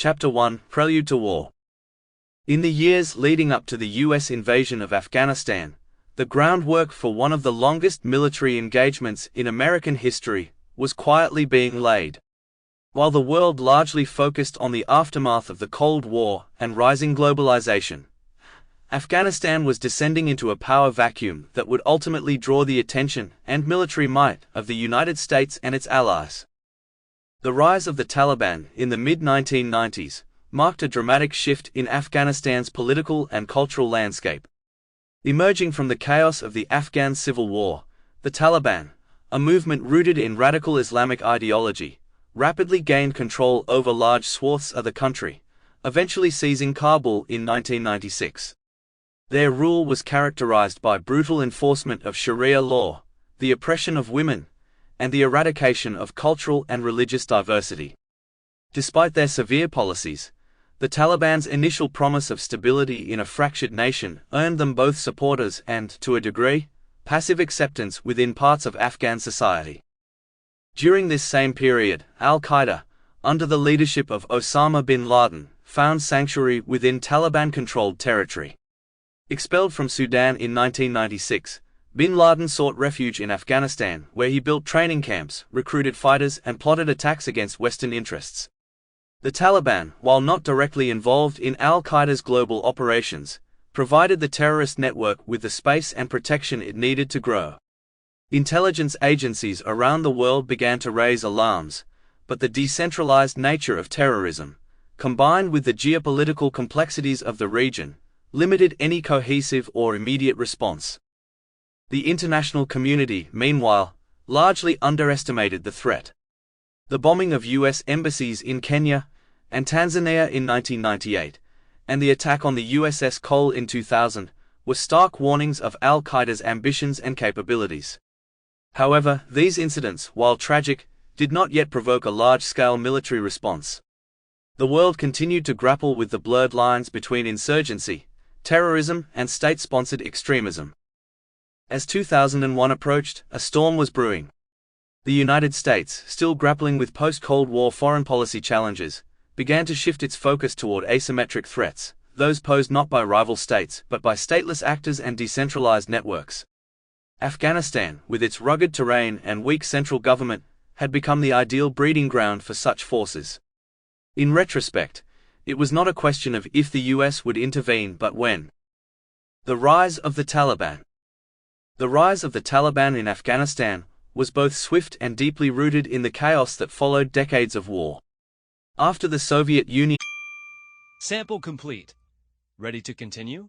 Chapter 1: Prelude to War. In the years leading up to the U.S. invasion of Afghanistan, the groundwork for one of the longest military engagements in American history was quietly being laid. While the world largely focused on the aftermath of the Cold War and rising globalization, Afghanistan was descending into a power vacuum that would ultimately draw the attention and military might of the United States and its allies. The rise of the Taliban in the mid-1990s marked a dramatic shift in Afghanistan's political and cultural landscape. Emerging from the chaos of the Afghan civil war, the Taliban, a movement rooted in radical Islamic ideology, rapidly gained control over large swaths of the country, eventually seizing Kabul in 1996. Their rule was characterized by brutal enforcement of Sharia law, the oppression of women, and the eradication of cultural and religious diversity. Despite their severe policies, the Taliban's initial promise of stability in a fractured nation earned them both supporters and, to a degree, passive acceptance within parts of Afghan society. During this same period, al-Qaeda, under the leadership of Osama bin Laden, found sanctuary within Taliban-controlled territory. Expelled from Sudan in 1996, bin Laden sought refuge in Afghanistan, where he built training camps, recruited fighters, and plotted attacks against Western interests. The Taliban, while not directly involved in al-Qaeda's global operations, provided the terrorist network with the space and protection it needed to grow. Intelligence agencies around the world began to raise alarms, but the decentralized nature of terrorism, combined with the geopolitical complexities of the region, limited any cohesive or immediate response. The international community, meanwhile, largely underestimated the threat. The bombing of U.S. embassies in Kenya and Tanzania in 1998, and the attack on the USS Cole in 2000, were stark warnings of al-Qaeda's ambitions and capabilities. However, these incidents, while tragic, did not yet provoke a large-scale military response. The world continued to grapple with the blurred lines between insurgency, terrorism, and state-sponsored extremism. As 2001 approached, a storm was brewing. The United States, still grappling with post-Cold War foreign policy challenges, began to shift its focus toward asymmetric threats, those posed not by rival states but by stateless actors and decentralized networks. Afghanistan, with its rugged terrain and weak central government, had become the ideal breeding ground for such forces. In retrospect, it was not a question of if the US would intervene but when. The rise of the Taliban. The rise of the Taliban in Afghanistan was both swift and deeply rooted in the chaos that followed decades of war. After the Soviet Union. Sample complete. Ready to continue?